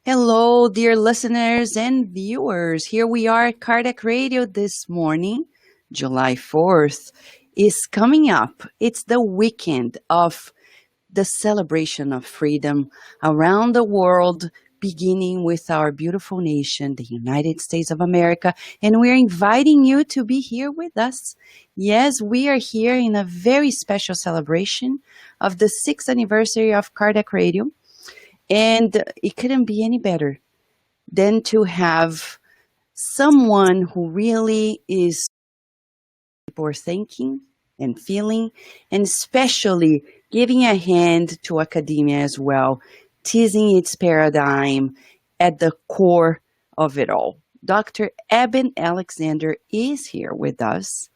Hello, dear listeners and viewers. Here we are at Cardiac Radio this morning. July 4th is coming up. It's the weekend of the celebration of freedom around the world, beginning with our beautiful nation, the United States of America. And we're inviting you to be here with us. Yes, we are here in a very special celebration of the 6th anniversary of Cardiac Radio. And it couldn't be any better than to have someone who really is for thinking and feeling, and especially giving a hand to academia as well, teasing its paradigm at the core of it all. Dr. Eben Alexander is here with us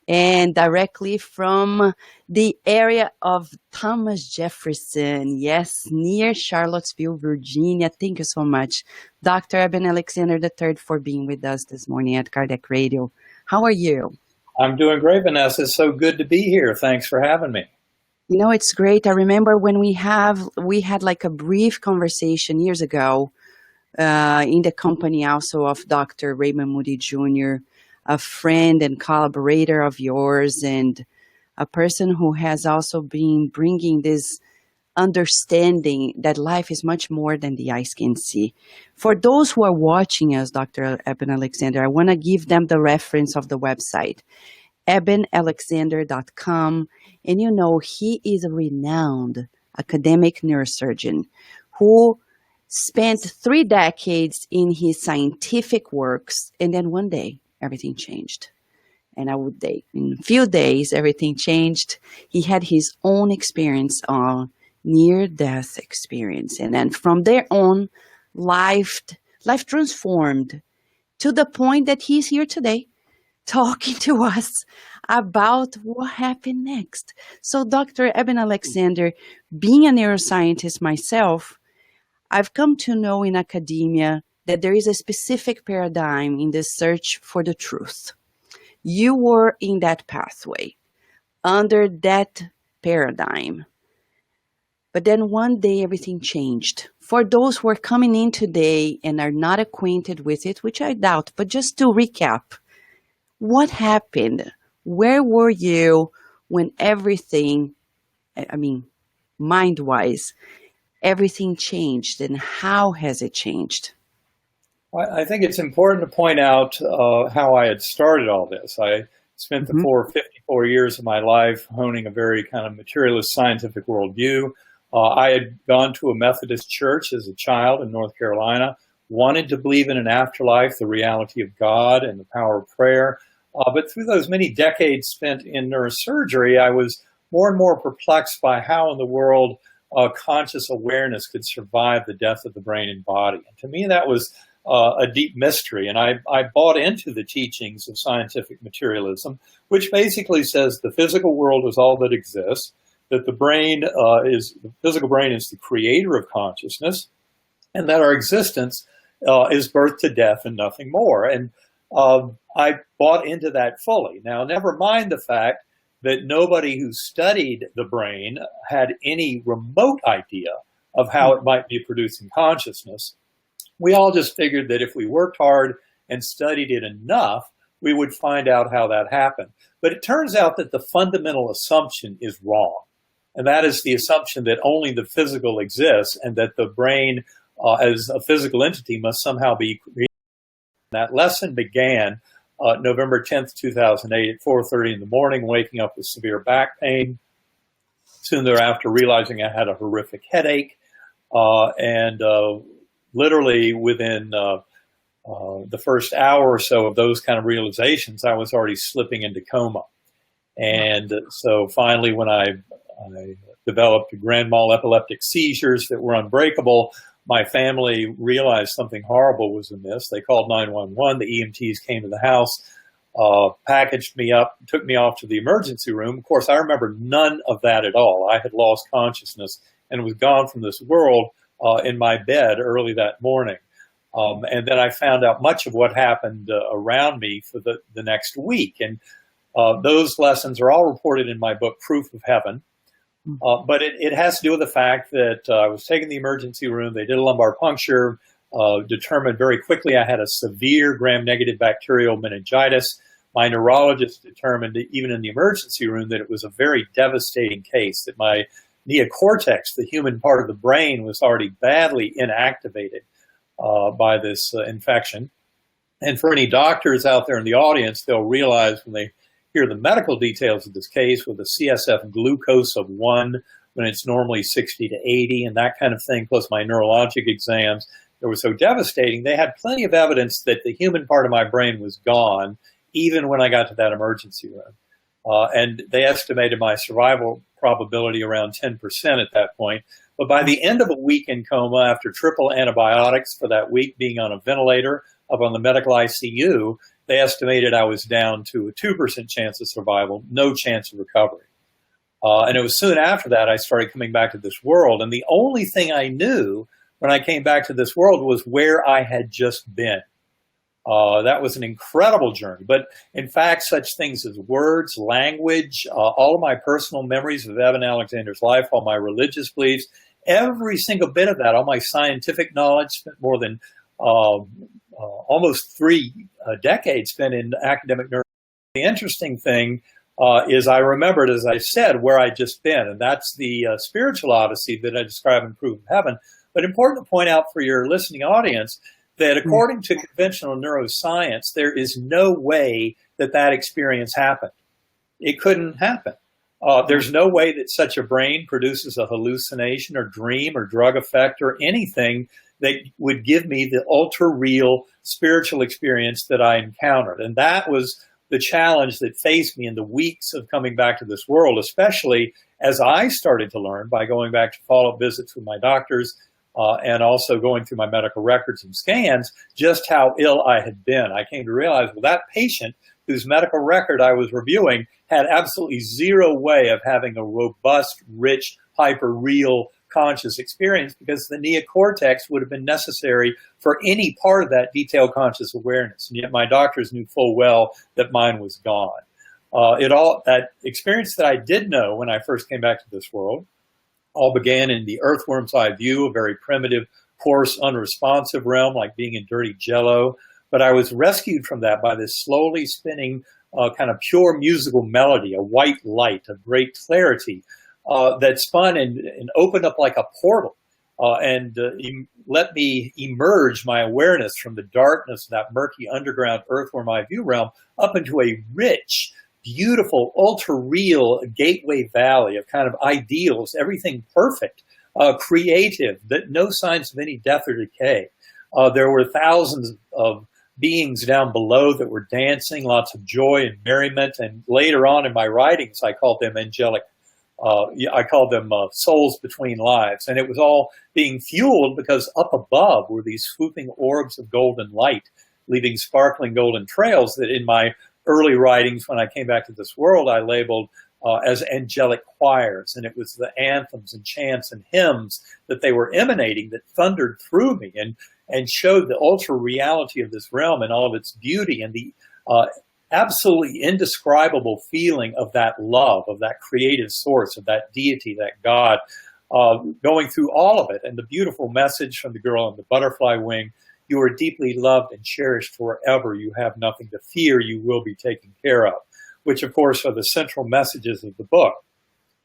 and directly from the area of Thomas Jefferson, yes, near Charlottesville, Virginia. Thank you so much, Dr. Eben Alexander III, for being with us this morning at Cardiac Radio. How are you? I'm doing great, Vanessa. It's so good to be here. Thanks for having me. You know, it's great. I remember when we had like a brief conversation years ago in the company also of Dr. Raymond Moody Jr., a friend and collaborator of yours, and a person who has also been bringing this understanding that life is much more than the eyes can see. For those who are watching us, Dr. Eben Alexander, I want to give them the reference of the website, ebenalexander.com. And you know, he is a renowned academic neurosurgeon who spent 3 decades in his scientific works, and then one day, everything changed. And in a few days, everything changed. He had his own experience on near-death experience. And then from there on, life transformed to the point that he's here today talking to us about what happened next. So Dr. Eben Alexander, being a neuroscientist myself, I've come to know in academia that there is a specific paradigm in the search for the truth. You were in that pathway, under that paradigm. But then one day everything changed. For those who are coming in today and are not acquainted with it, which I doubt, but just to recap, what happened? Where were you when everything, mind-wise, everything changed, and how has it changed? I think it's important to point out how I had started all this. I spent the 54 years of my life honing a very kind of materialist scientific worldview. I had gone to a Methodist church as a child in North Carolina, wanted to believe in an afterlife, the reality of God and the power of prayer. But through those many decades spent in neurosurgery, I was more and more perplexed by how in the world conscious awareness could survive the death of the brain and body. And to me, that was a deep mystery. And I bought into the teachings of scientific materialism, which basically says the physical world is all that exists, that the physical brain is the creator of consciousness, and that our existence is birth to death and nothing more. And I bought into that fully. Now, never mind the fact that nobody who studied the brain had any remote idea of how it might be producing consciousness. We all just figured that if we worked hard and studied it enough, we would find out how that happened. But it turns out that the fundamental assumption is wrong. And that is the assumption that only the physical exists and that the brain as a physical entity must somehow be created. That lesson began November 10th, 2008 at 4:30 in the morning, waking up with severe back pain. Soon thereafter, realizing I had a horrific headache. And literally within the first hour or so of those kind of realizations, I was already slipping into coma. And so finally, when I developed grand mal epileptic seizures that were unbreakable, my family realized something horrible was amiss. They called 911. The EMTs came to the house, packaged me up, took me off to the emergency room. Of course, I remember none of that at all. I had lost consciousness and was gone from this world in my bed early that morning. And then I found out much of what happened around me for the next week. And those lessons are all reported in my book, Proof of Heaven. But it has to do with the fact that I was taken to the emergency room. They did a lumbar puncture. determined very quickly I had a severe gram-negative bacterial meningitis. My neurologist determined, even in the emergency room, that it was a very devastating case, that my neocortex, the human part of the brain, was already badly inactivated by this infection. And for any doctors out there in the audience, they'll realize when they hear the medical details of this case, with a CSF glucose of 1 when it's normally 60 to 80 and that kind of thing, plus my neurologic exams, that were so devastating. They had plenty of evidence that the human part of my brain was gone, even when I got to that emergency room. And they estimated my survival probability around 10% at that point. But by the end of a week in coma, after triple antibiotics for that week, being on a ventilator up on the medical ICU, they estimated I was down to a 2% chance of survival, no chance of recovery. And it was soon after that I started coming back to this world. And the only thing I knew when I came back to this world was where I had just been. That was an incredible journey. But in fact, such things as words, language, all of my personal memories of Eben Alexander's life, all my religious beliefs, every single bit of that, all my scientific knowledge, spent more than almost 3 decades spent in academic neuroscience. The interesting thing is I remembered, as I said, where I'd just been. And that's the spiritual odyssey that I describe in Proof of Heaven. But important to point out for your listening audience that according to conventional neuroscience, there is no way that that experience happened. It couldn't happen. There's no way that such a brain produces a hallucination or dream or drug effect or anything that would give me the ultra-real spiritual experience that I encountered. And that was the challenge that faced me in the weeks of coming back to this world, especially as I started to learn by going back to follow-up visits with my doctors, and also going through my medical records and scans, just how ill I had been. I came to realize, well, that patient whose medical record I was reviewing had absolutely zero way of having a robust, rich, hyper-real conscious experience, because the neocortex would have been necessary for any part of that detailed conscious awareness. And yet my doctors knew full well that mine was gone. That experience that I did know when I first came back to this world all began in the earthworm's eye view, a very primitive, coarse, unresponsive realm, like being in dirty jello. But I was rescued from that by this slowly spinning kind of pure musical melody, a white light of great clarity that spun and opened up like a portal and let me emerge my awareness from the darkness of that murky underground earthworm eye view realm up into a rich, beautiful, ultra-real gateway valley of kind of ideals, everything perfect, creative, that no signs of any death or decay. There were thousands of beings down below that were dancing, lots of joy and merriment, and later on in my writings, I called them angelic. I called them souls between lives. And it was all being fueled because up above were these swooping orbs of golden light, leaving sparkling golden trails that in my early writings, when I came back to this world, I labeled as angelic choirs. And it was the anthems and chants and hymns that they were emanating that thundered through me and showed the ultra reality of this realm and all of its beauty and the absolutely indescribable feeling of that love, of that creative source, of that deity, that God, going through all of it. And the beautiful message from the girl on the butterfly wing: you are deeply loved and cherished forever. You have nothing to fear. You will be taken care of, which, of course, are the central messages of the book.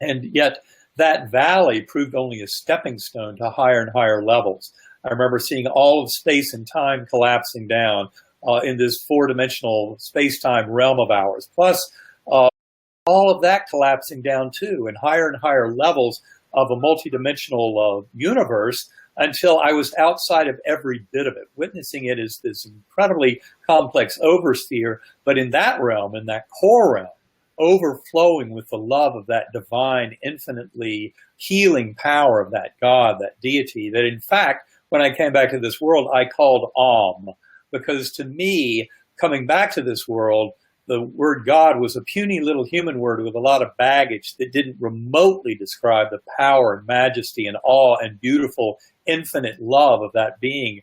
And yet that valley proved only a stepping stone to higher and higher levels. I remember seeing all of space and time collapsing down in this four-dimensional space-time realm of ours, plus all of that collapsing down too, and higher levels of a multidimensional universe, until I was outside of every bit of it, witnessing it as this incredibly complex oversphere, but in that realm, in that core realm, overflowing with the love of that divine, infinitely healing power of that God, that deity, that in fact, when I came back to this world, I called because to me, coming back to this world, the word God was a puny little human word with a lot of baggage that didn't remotely describe the power and majesty and awe and beautiful infinite love of that being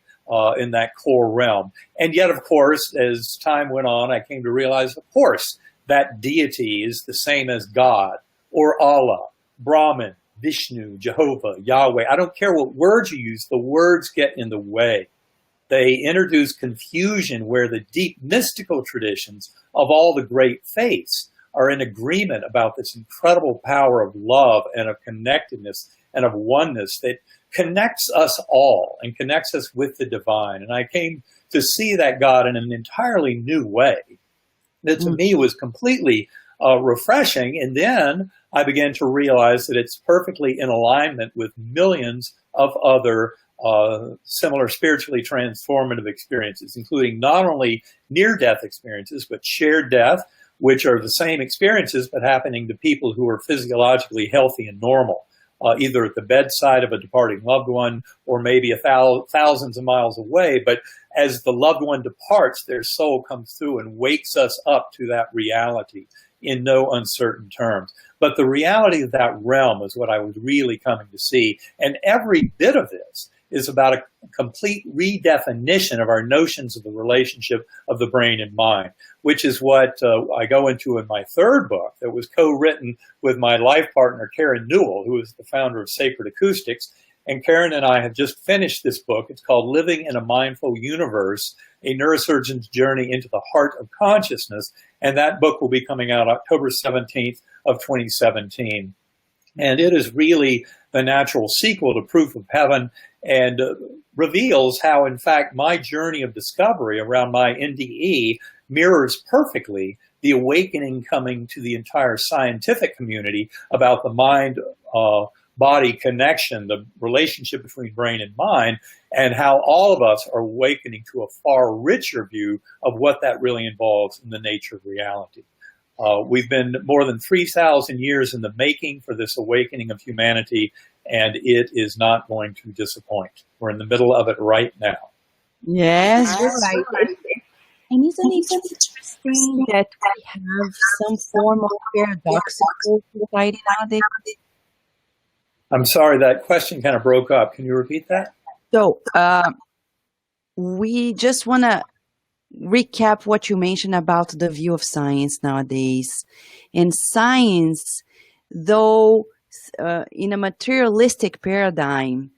in that core realm. And yet, of course, as time went on, I came to realize, of course, that deity is the same as God or Allah, Brahman, Vishnu, Jehovah, Yahweh. I don't care what words you use, the words get in the way. they introduce confusion where the deep mystical traditions of all the great faiths are in agreement about this incredible power of love and of connectedness and of oneness that connects us all and connects us with the divine. And I came to see that God in an entirely new way that to me was completely refreshing. And then I began to realize that it's perfectly in alignment with millions of other similar spiritually transformative experiences, including not only near-death experiences, but shared death, which are the same experiences but happening to people who are physiologically healthy and normal, either at the bedside of a departing loved one or maybe thousands of miles away. But as the loved one departs, their soul comes through and wakes us up to that reality in no uncertain terms. But the reality of that realm is what I was really coming to see. And every bit of this is about a complete redefinition of our notions of the relationship of the brain and mind, which is what I go into in my third book that was co-written with my life partner, Karen Newell, who is the founder of Sacred Acoustics. And Karen and I have just finished this book. It's called Living in a Mindful Universe, A Neurosurgeon's Journey into the Heart of Consciousness. And that book will be coming out October 17th of 2017. And it is really the natural sequel to Proof of Heaven and reveals how, in fact, my journey of discovery around my NDE mirrors perfectly the awakening coming to the entire scientific community about the mind-body connection, the relationship between brain and mind, and how all of us are awakening to a far richer view of what that really involves in the nature of reality. We've been more than 3,000 years in the making for this awakening of humanity, and it is not going to disappoint. We're in the middle of it right now. Yes, you're right. And isn't it interesting that we have some form of paradoxical society nowadays? I'm sorry, that question kind of broke up. Can you repeat that? So we just want to recap what you mentioned about the view of science nowadays. And science, though in a materialistic paradigm,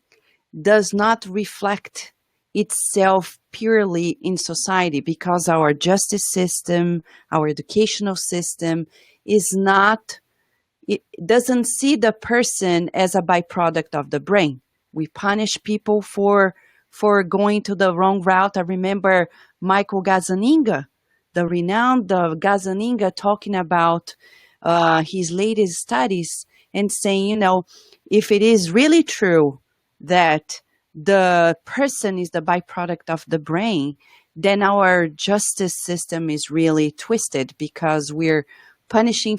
does not reflect itself purely in society, because our justice system, our educational system it doesn't see the person as a byproduct of the brain. We punish people for going to the wrong route. I remember Michael Gazzaniga, the renowned Gazzaniga, talking about his latest studies and saying, if it is really true that the person is the byproduct of the brain, then our justice system is really twisted, because we're punishing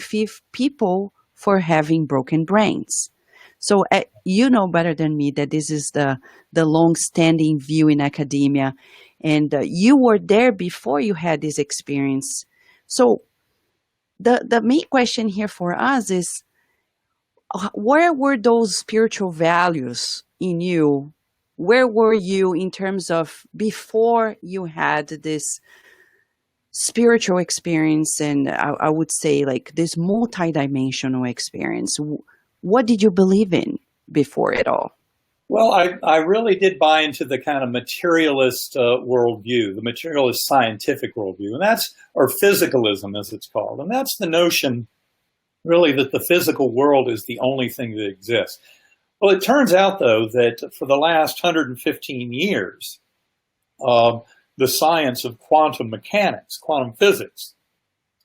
people for having broken brains. So you know better than me that this is the long-standing view in academia, and you were there before you had this experience. So the main question here for us is, where were those spiritual values in you? Where were you in terms of before you had this spiritual experience, and I would say like this multidimensional experience? What did you believe in before it all? Well, I really did buy into the kind of materialist worldview, the materialist scientific worldview, and or physicalism as it's called. And that's the notion really that the physical world is the only thing that exists. Well, it turns out, though, that for the last 115 years, the science of quantum mechanics, quantum physics,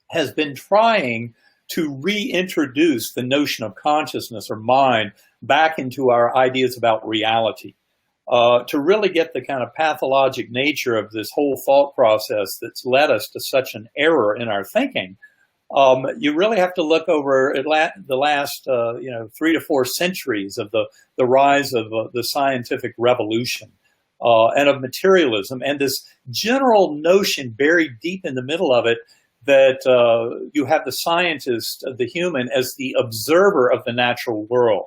has been trying to reintroduce the notion of consciousness or mind back into our ideas about reality, to really get the kind of pathologic nature of this whole thought process that's led us to such an error in our thinking. You really have to look over the last 3 to 4 centuries of the rise of the scientific revolution and of materialism, and this general notion buried deep in the middle of it that you have the scientist, the human, as the observer of the natural world,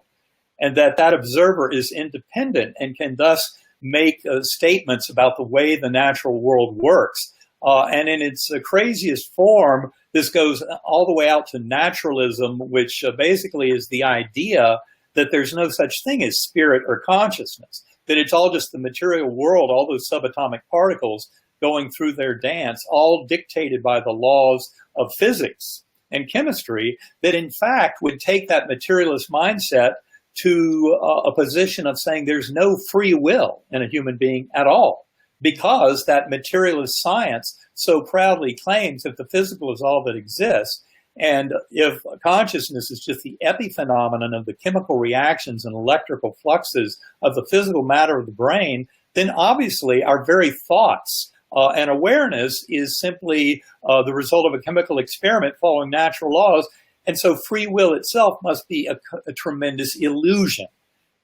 and that observer is independent and can thus make statements about the way the natural world works. And in its craziest form, this goes all the way out to naturalism, which basically is the idea that there's no such thing as spirit or consciousness, that it's all just the material world, all those subatomic particles going through their dance, all dictated by the laws of physics and chemistry, that in fact would take that materialist mindset to a position of saying there's no free will in a human being at all, because that materialist science so proudly claims that the physical is all that exists. And if consciousness is just the epiphenomenon of the chemical reactions and electrical fluxes of the physical matter of the brain, then obviously our very thoughts and awareness is simply the result of a chemical experiment following natural laws. And so free will itself must be a tremendous illusion.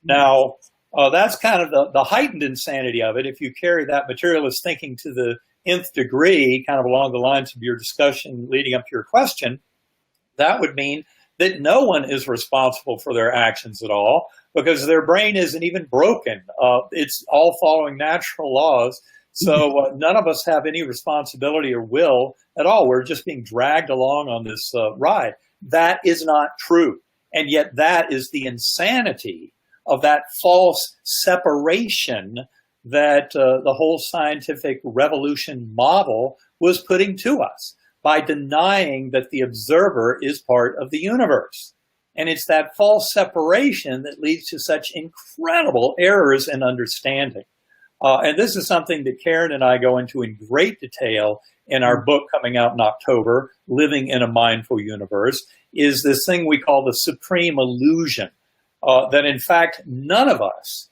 Now, that's kind of the heightened insanity of it. If you carry that materialist thinking to the nth degree, kind of along the lines of your discussion leading up to your question, that would mean that no one is responsible for their actions at all, because their brain isn't even broken. It's all following natural laws. So none of us have any responsibility or will at all. We're just being dragged along on this ride. That is not true. And yet that is the insanity of that false separation that the whole scientific revolution model was putting to us, by denying that the observer is part of the universe. And it's that false separation that leads to such incredible errors in understanding. And this is something that Karen and I go into in great detail in our book coming out in October, Living in a Mindful Universe, is this thing we call the supreme illusion, that in fact none of us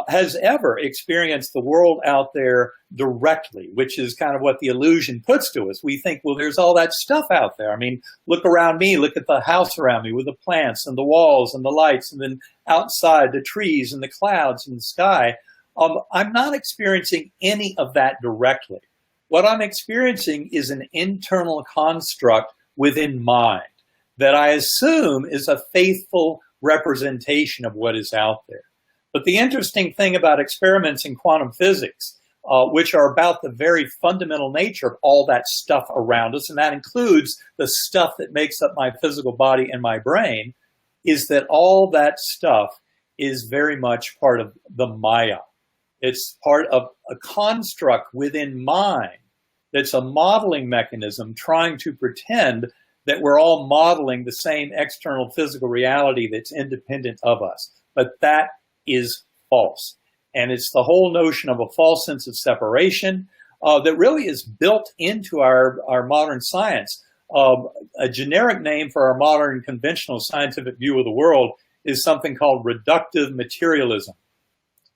has ever experienced the world out there directly, which is kind of what the illusion puts to us. We think, well, there's all that stuff out there. I mean, look around me, look at the house around me with the plants and the walls and the lights, and then outside the trees and the clouds and the sky. I'm not experiencing any of that directly. What I'm experiencing is an internal construct within mind that I assume is a faithful representation of what is out there. But the interesting thing about experiments in quantum physics, which are about the very fundamental nature of all that stuff around us, and that includes the stuff that makes up my physical body and my brain, is that all that stuff is very much part of the Maya. It's part of a construct within mind that's a modeling mechanism trying to pretend that we're all modeling the same external physical reality that's independent of us. But that is false. And it's the whole notion of a false sense of separation that really is built into our modern science. A generic name for our modern conventional scientific view of the world is something called reductive materialism,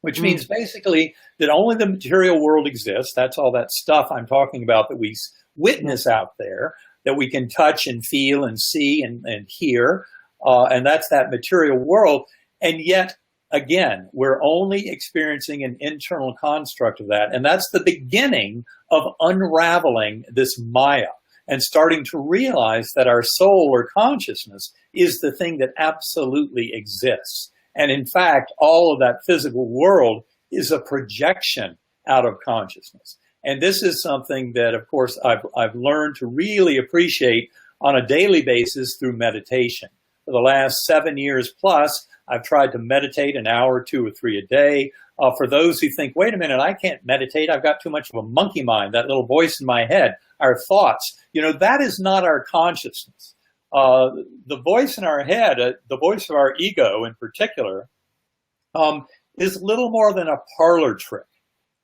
which means basically that only the material world exists. That's all that stuff I'm talking about that we witness out there, that we can touch and feel and see and hear. And that's that material world. And yet, again, we're only experiencing an internal construct of that. And that's the beginning of unraveling this Maya and starting to realize that our soul or consciousness is the thing that absolutely exists. And in fact, all of that physical world is a projection out of consciousness. And this is something that, of course, I've learned to really appreciate on a daily basis through meditation. For the last 7 years plus, I've tried to meditate an hour, 2 or 3 a day. For those who think, wait a minute, I can't meditate, I've got too much of a monkey mind, that little voice in my head, our thoughts, that is not our consciousness. The voice in our head, the voice of our ego in particular, is little more than a parlor trick.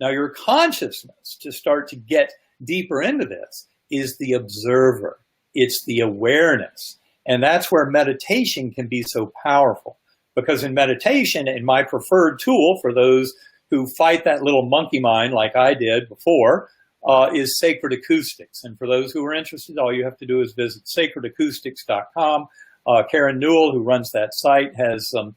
Now, your consciousness, to start to get deeper into this, is the observer. It's the awareness. And that's where meditation can be so powerful. Because in meditation, and my preferred tool for those who fight that little monkey mind like I did before, is Sacred Acoustics. And for those who are interested, all you have to do is visit sacredacoustics.com. Karen Newell, who runs that site, has some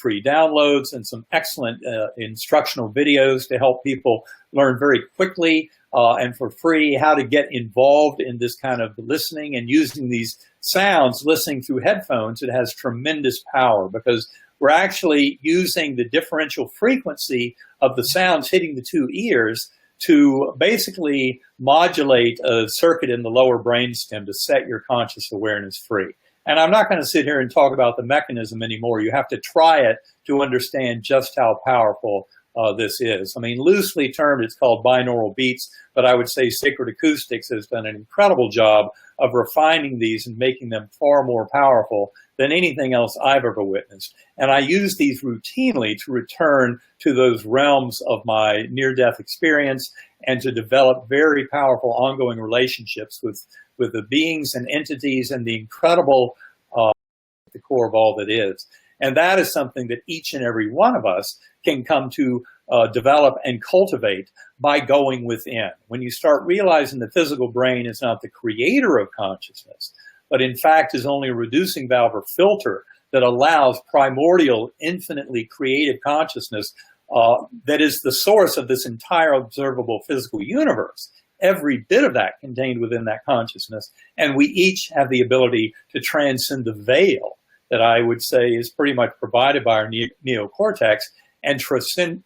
free downloads and some excellent instructional videos to help people learn very quickly and for free how to get involved in this kind of listening and using these sounds, listening through headphones. It has tremendous power because we're actually using the differential frequency of the sounds hitting the two ears to basically modulate a circuit in the lower brainstem to set your conscious awareness free. And I'm not going to sit here and talk about the mechanism anymore. You have to try it to understand just how powerful this is. I mean, loosely termed, it's called binaural beats, but I would say Sacred Acoustics has done an incredible job of refining these and making them far more powerful than anything else I've ever witnessed. And I use these routinely to return to those realms of my near-death experience and to develop very powerful ongoing relationships with the beings and entities and the incredible at the core of all that is. And that is something that each and every one of us can come to develop and cultivate by going within. When you start realizing the physical brain is not the creator of consciousness, but in fact is only a reducing valve or filter that allows primordial, infinitely creative consciousness that is the source of this entire observable physical universe. Every bit of that contained within that consciousness. And we each have the ability to transcend the veil that I would say is pretty much provided by our neocortex, and traversing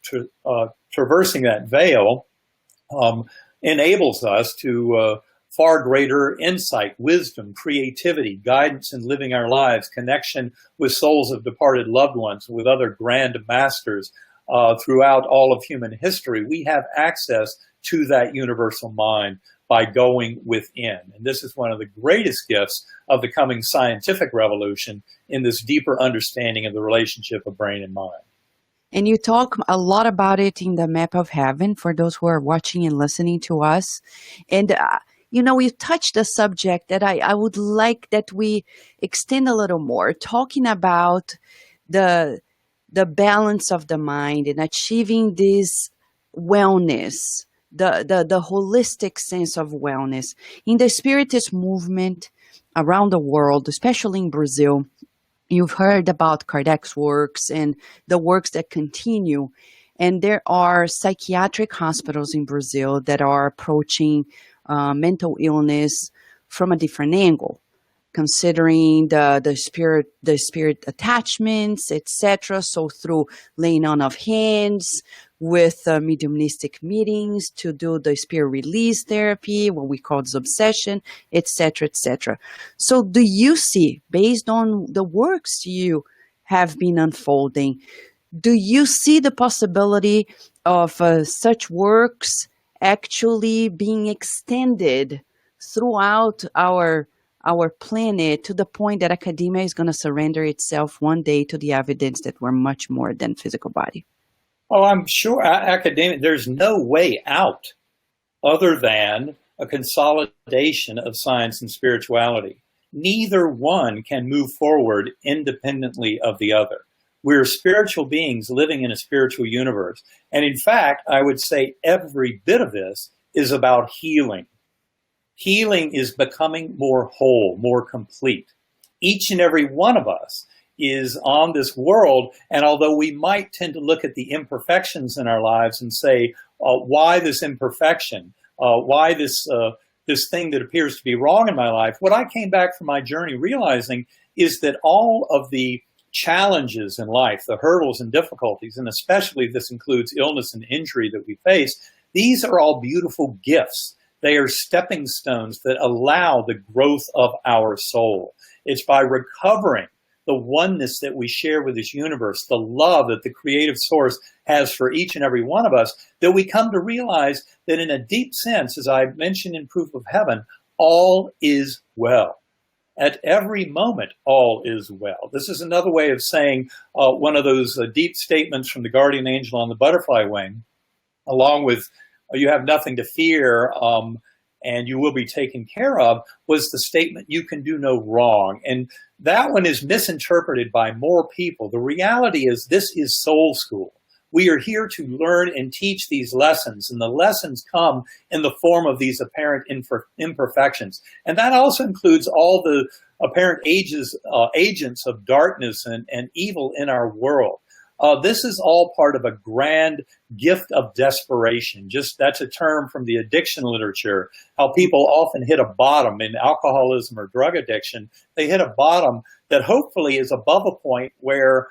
that veil enables us to far greater insight, wisdom, creativity, guidance in living our lives, connection with souls of departed loved ones, with other grand masters throughout all of human history. We have access to that universal mind by going within. And this is one of the greatest gifts of the coming scientific revolution in this deeper understanding of the relationship of brain and mind. And you talk a lot about it in the Map of Heaven for those who are watching and listening to us. And, you touched a subject that I would like that we extend a little more, talking about the balance of the mind and achieving this wellness, the holistic sense of wellness. In the Spiritist movement around the world, especially in Brazil, you've heard about Kardec's works and the works that continue. And there are psychiatric hospitals in Brazil that are approaching mental illness from a different angle, considering the spirit attachments, etc. So through laying on of hands, with mediumistic meetings to do the spirit release therapy, what we call obsession, etc., etc. So do you see, based on the works you have been unfolding, do you see the possibility of such works actually being extended throughout our planet to the point that academia is going to surrender itself one day to the evidence that we're much more than physical body? Oh, I'm sure there's no way out other than a consolidation of science and spirituality. Neither one can move forward independently of the other. We're spiritual beings living in a spiritual universe. And in fact, I would say every bit of this is about healing. Healing is becoming more whole, more complete. Each and every one of us is on this world, and although we might tend to look at the imperfections in our lives and say, why this imperfection? Why this thing that appears to be wrong in my life? What I came back from my journey realizing is that all of the challenges in life, the hurdles and difficulties, and especially this includes illness and injury that we face, these are all beautiful gifts. They are stepping stones that allow the growth of our soul. It's by recovering the oneness that we share with this universe, the love that the creative source has for each and every one of us, that we come to realize that in a deep sense, as I mentioned in Proof of Heaven, all is well. At every moment, all is well. This is another way of saying one of those deep statements from the guardian angel on the butterfly wing, along with you have nothing to fear, and you will be taken care of, was the statement, you can do no wrong. And that one is misinterpreted by more people. The reality is this is soul school. We are here to learn and teach these lessons, and the lessons come in the form of these apparent imperfections. And that also includes all the apparent agents of darkness and evil in our world. This is all part of a grand gift of desperation. That's a term from the addiction literature, how people often hit a bottom in alcoholism or drug addiction. They hit a bottom that hopefully is above a point where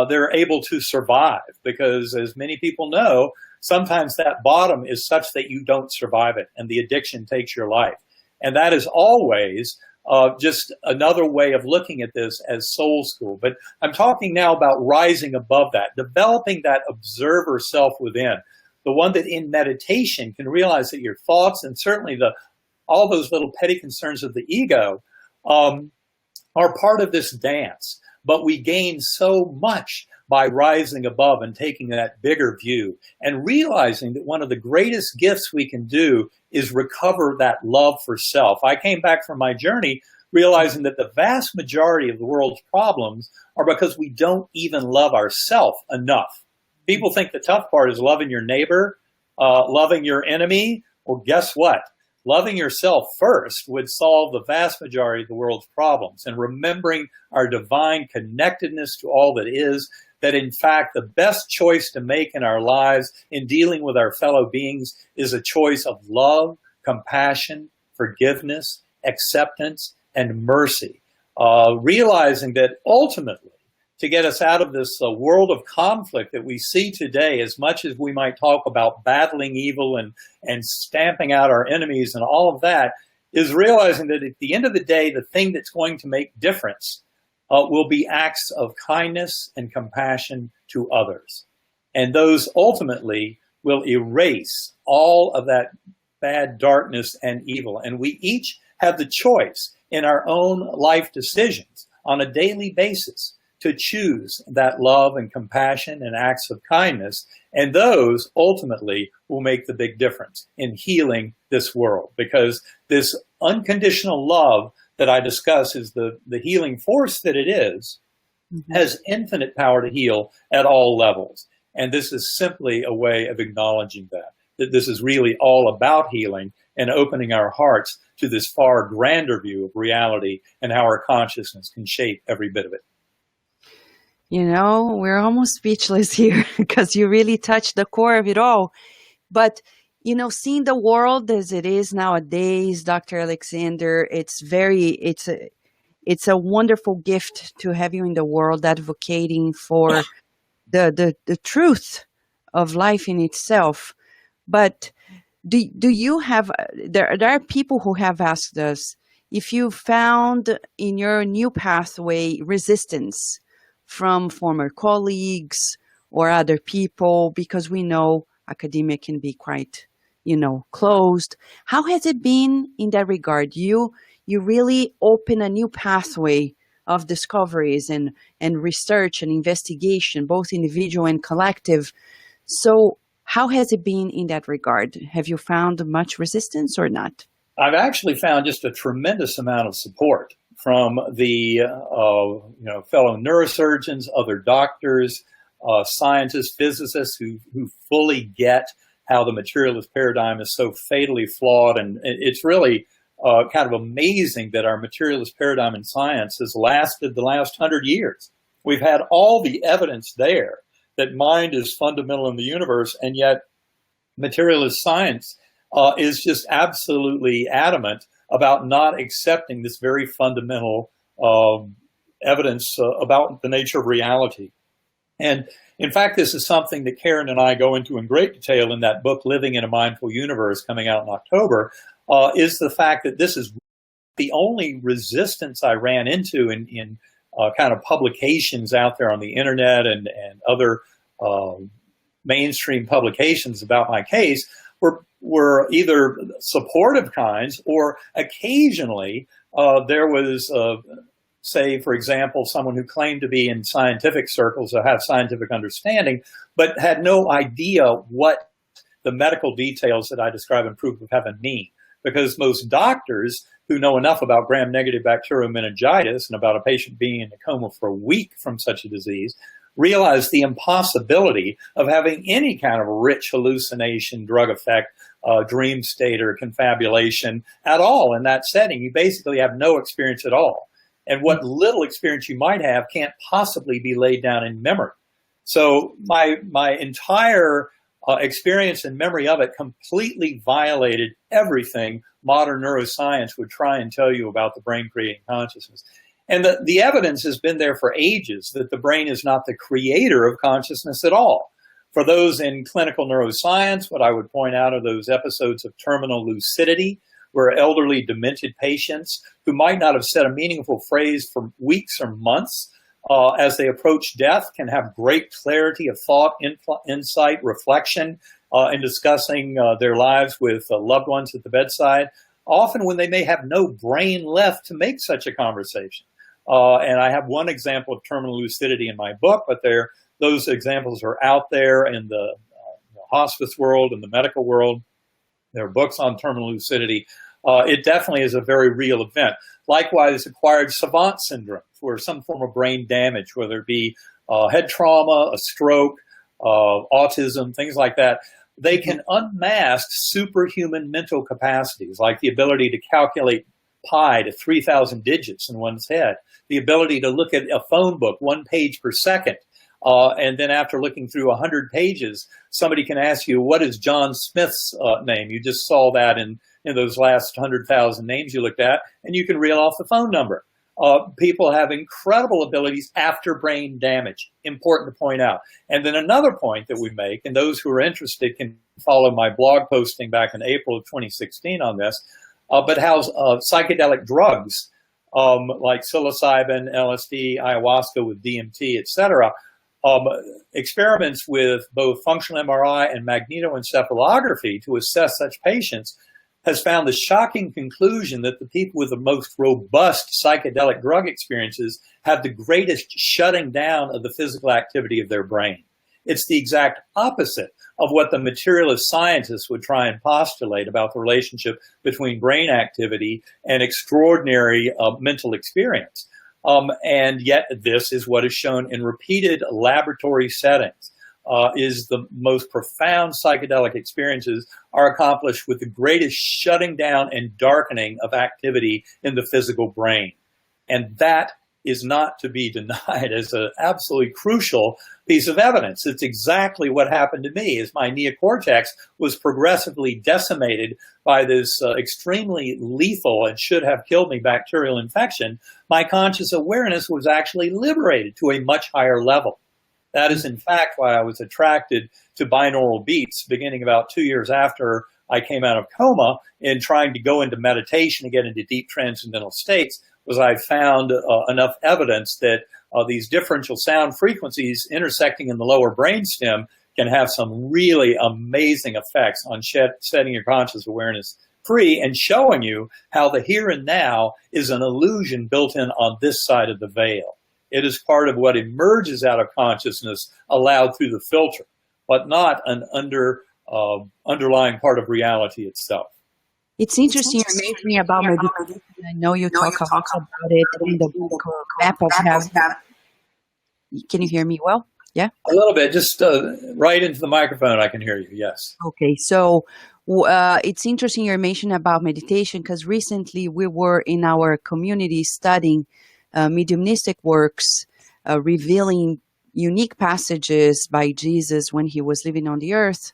they're able to survive, because as many people know, sometimes that bottom is such that you don't survive it and the addiction takes your life. And that is always just another way of looking at this as soul school. But I'm talking now about rising above that, developing that observer self within, the one that in meditation can realize that your thoughts and certainly all those little petty concerns of the ego are part of this dance. But we gain so much by rising above and taking that bigger view and realizing that one of the greatest gifts we can do is recover that love for self. I came back from my journey realizing that the vast majority of the world's problems are because we don't even love ourselves enough. People think the tough part is loving your neighbor, loving your enemy. Well, guess what? Loving yourself first would solve the vast majority of the world's problems. And remembering our divine connectedness to all that is, that in fact the best choice to make in our lives in dealing with our fellow beings is a choice of love, compassion, forgiveness, acceptance, and mercy. Realizing that ultimately, to get us out of this world of conflict that we see today, as much as we might talk about battling evil and stamping out our enemies and all of that, is realizing that at the end of the day, the thing that's going to make difference will be acts of kindness and compassion to others. And those ultimately will erase all of that bad darkness and evil. And we each have the choice in our own life decisions on a daily basis to choose that love and compassion and acts of kindness. And those ultimately will make the big difference in healing this world, because this unconditional love that I discuss is the healing force that it is, has infinite power to heal at all levels. And this is simply a way of acknowledging that this is really all about healing and opening our hearts to this far grander view of reality and how our consciousness can shape every bit of it. You know, we're almost speechless here because you really touched the core of it all. But, you know, seeing the world as it is nowadays, Dr. Alexander, it's a wonderful gift to have you in the world advocating for the truth of life in itself. But do you have, there are people who have asked us if you found in your new pathway resistance from former colleagues or other people, because we know academia can be quite, closed. How has it been in that regard? You really open a new pathway of discoveries and research and investigation, both individual and collective. So how has it been in that regard? Have you found much resistance or not? I've actually found just a tremendous amount of support from the fellow neurosurgeons, other doctors, scientists, physicists who fully get how the materialist paradigm is so fatally flawed. And it's really kind of amazing that our materialist paradigm in science has lasted the last 100 years. We've had all the evidence there that mind is fundamental in the universe, and yet materialist science is just absolutely adamant about not accepting this very fundamental evidence about the nature of reality. And in fact, this is something that Karen and I go into in great detail in that book, Living in a Mindful Universe, coming out in October, is the fact that this is the only resistance I ran into in kind of publications out there on the internet and other mainstream publications about my case were either supportive kinds, or occasionally there was, say, for example, someone who claimed to be in scientific circles or have scientific understanding, but had no idea what the medical details that I describe in Proof of Heaven mean. Because most doctors who know enough about gram-negative bacterial meningitis and about a patient being in a coma for a week from such a disease realize the impossibility of having any kind of rich hallucination, drug effect, dream state, or confabulation at all in that setting. You basically have no experience at all. And what little experience you might have can't possibly be laid down in memory. So my entire experience and memory of it completely violated everything modern neuroscience would try and tell you about the brain creating consciousness. And the evidence has been there for ages that the brain is not the creator of consciousness at all. For those in clinical neuroscience, what I would point out are those episodes of terminal lucidity, where elderly demented patients who might not have said a meaningful phrase for weeks or months, as they approach death, can have great clarity of thought, insight, reflection in discussing their lives with loved ones at the bedside, often when they may have no brain left to make such a conversation. And I have one example of terminal lucidity in my book, but those examples are out there in the hospice world and the medical world. There are books on terminal lucidity. It definitely is a very real event. Likewise, acquired savant syndrome, where some form of brain damage, whether it be head trauma, a stroke, autism, things like that, they can unmask superhuman mental capacities, like the ability to calculate pi to 3,000 digits in one's head, the ability to look at a phone book 1 page per second, and then after looking through 100 pages, somebody can ask you, what is John Smith's name? You just saw that in those last 100,000 names you looked at, and you can reel off the phone number. People have incredible abilities after brain damage, important to point out. And then another point that we make, and those who are interested can follow my blog posting back in April of 2016 on this, but how psychedelic drugs like psilocybin, LSD, ayahuasca with DMT, etc., experiments with both functional MRI and magnetoencephalography to assess such patients has found the shocking conclusion that the people with the most robust psychedelic drug experiences have the greatest shutting down of the physical activity of their brain. It's the exact opposite of what the materialist scientists would try and postulate about the relationship between brain activity and extraordinary mental experience. And yet this is what is shown in repeated laboratory settings. Is the most profound psychedelic experiences are accomplished with the greatest shutting down and darkening of activity in the physical brain. And that is not to be denied as an absolutely crucial piece of evidence. It's exactly what happened to me as my neocortex was progressively decimated by this extremely lethal and should have killed me bacterial infection. My conscious awareness was actually liberated to a much higher level. That is, in fact, why I was attracted to binaural beats beginning about 2 years after I came out of coma in trying to go into meditation and get into deep transcendental states, was I found enough evidence that these differential sound frequencies intersecting in the lower brainstem can have some really amazing effects on setting your conscious awareness free and showing you how the here and now is an illusion built in on this side of the veil. It is part of what emerges out of consciousness allowed through the filter, but not an underlying part of reality itself. It's interesting you mentioned me about meditation. I know you talk a lot about it in the book, Map of Heaven. Can you hear me well? Yeah? A little bit. Just right into the microphone, I can hear you, yes. Okay, so it's interesting you mentioned about meditation because recently we were in our community studying mediumistic works revealing unique passages by Jesus when he was living on the earth.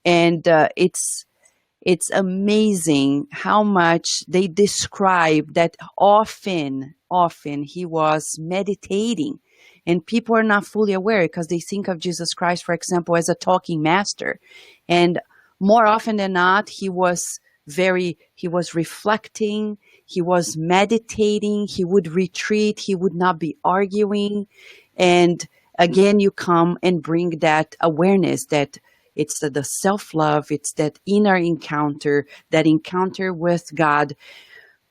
And it's amazing how much they describe that often he was meditating. And people are not fully aware because they think of Jesus Christ, for example, as a talking master. And more often than not, he was reflecting, he was meditating, he would retreat, he would not be arguing. And again, you come and bring that awareness that it's the self-love, it's that inner encounter, that encounter with God.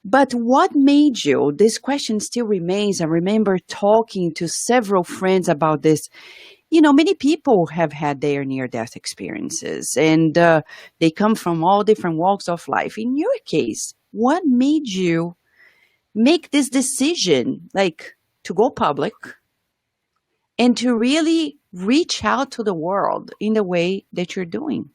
But what made you, this question still remains, I remember talking to several friends about this. You know, many people have had their near-death experiences and they come from all different walks of life. In your case, what made you make this decision, like to go public and to really reach out to the world in the way that you're doing?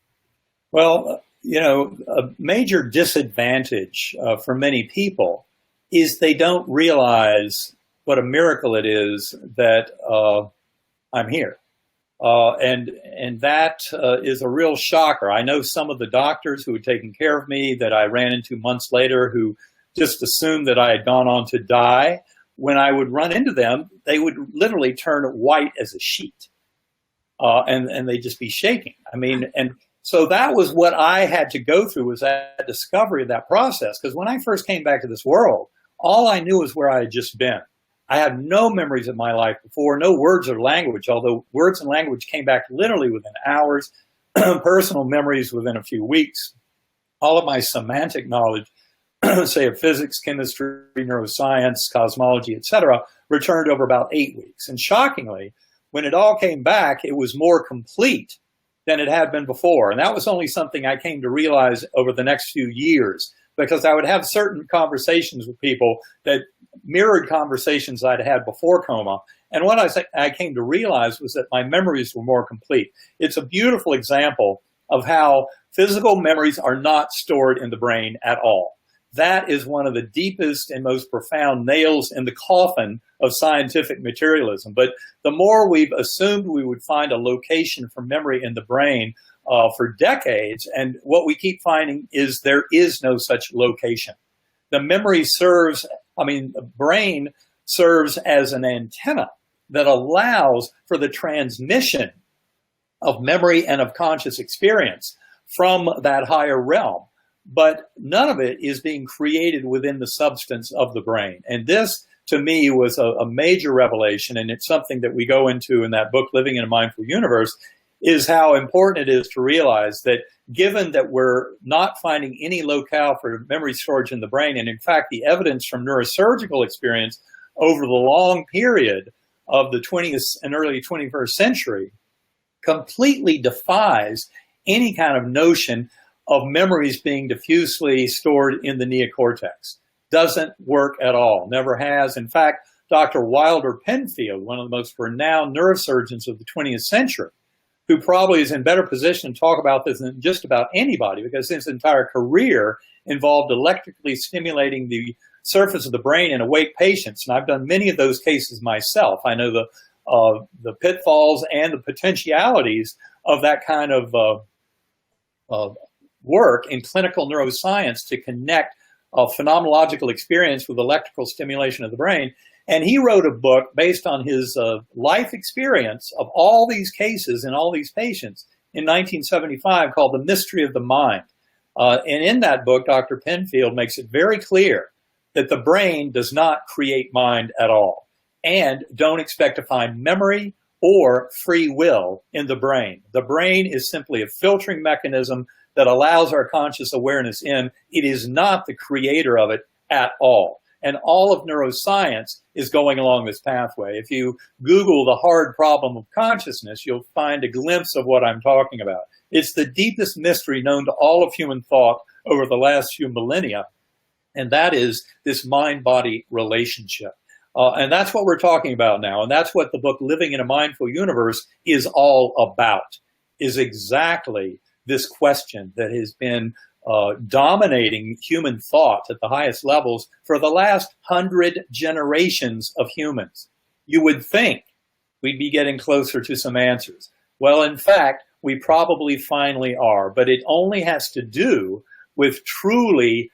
Well, you know, a major disadvantage for many people is they don't realize what a miracle it is that I'm here. And that is a real shocker. I know some of the doctors who had taken care of me that I ran into months later who just assumed that I had gone on to die. When I would run into them, they would literally turn white as a sheet. And they'd just be shaking. I mean, and So that was what I had to go through, was that discovery of that process. Because when I first came back to this world, all I knew was where I had just been. I had no memories of my life before, no words or language, although words and language came back literally within hours, personal memories within a few weeks. All of my semantic knowledge, say of physics, chemistry, neuroscience, cosmology, etc., returned over about 8 weeks. And shockingly, when it all came back, it was more complete than it had been before. And that was only something I came to realize over the next few years, because I would have certain conversations with people that mirrored conversations I'd had before coma. And what I came to realize was that my memories were more complete. It's a beautiful example of how physical memories are not stored in the brain at all. That is one of the deepest and most profound nails in the coffin of scientific materialism. But the more we've assumed we would find a location for memory in the brain for decades, and what we keep finding is there is no such location. The memory the brain serves as an antenna that allows for the transmission of memory and of conscious experience from that higher realm. But none of it is being created within the substance of the brain. And this, to me, was a major revelation, and it's something that we go into in that book, Living in a Mindful Universe, is how important it is to realize that given that we're not finding any locale for memory storage in the brain, and in fact, the evidence from neurosurgical experience over the long period of the 20th and early 21st century completely defies any kind of notion of memories being diffusely stored in the neocortex. Doesn't work at all, never has. In fact, Dr. Wilder Penfield, one of the most renowned neurosurgeons of the 20th century, who probably is in better position to talk about this than just about anybody, because his entire career involved electrically stimulating the surface of the brain in awake patients. And I've done many of those cases myself. I know the pitfalls and the potentialities of that kind of work in clinical neuroscience to connect a phenomenological experience with electrical stimulation of the brain. And he wrote a book based on his life experience of all these cases and all these patients in 1975 called The Mystery of the Mind. And in that book, Dr. Penfield makes it very clear that the brain does not create mind at all. And don't expect to find memory or free will in the brain. The brain is simply a filtering mechanism that allows our conscious awareness in. It is not the creator of it at all. And all of neuroscience is going along this pathway. If you Google the hard problem of consciousness, you'll find a glimpse of what I'm talking about. It's the deepest mystery known to all of human thought over the last few millennia, and that is this mind-body relationship. And that's what we're talking about now, and that's what the book Living in a Mindful Universe is all about, is exactly this question that has been dominating human thought at the highest levels for the last 100 generations of humans. You would think we'd be getting closer to some answers. Well, in fact, we probably finally are, but it only has to do with truly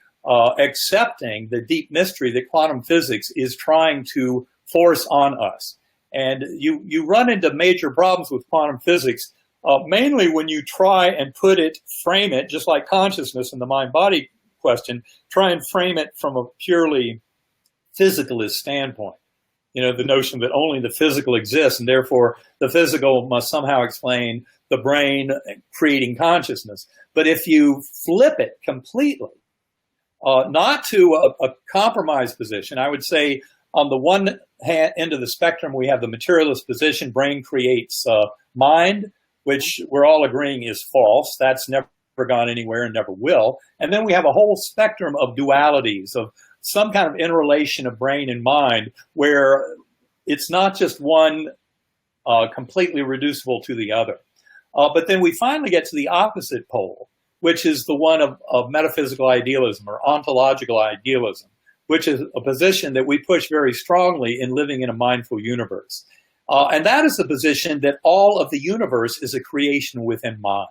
accepting the deep mystery that quantum physics is trying to force on us. And you run into major problems with quantum physics, mainly when you try and frame it, just like consciousness in the mind-body question, try and frame it from a purely physicalist standpoint. You know, the notion that only the physical exists, and therefore the physical must somehow explain the brain creating consciousness. But if you flip it completely, not to a compromised position, I would say on the one end of the spectrum, we have the materialist position, brain creates mind, which we're all agreeing is false. That's never gone anywhere and never will. And then we have a whole spectrum of dualities, of some kind of interrelation of brain and mind, where it's not just one completely reducible to the other. But then we finally get to the opposite pole, which is the one of metaphysical idealism or ontological idealism, which is a position that we push very strongly in Living in a Mindful Universe. And that is the position that all of the universe is a creation within mind,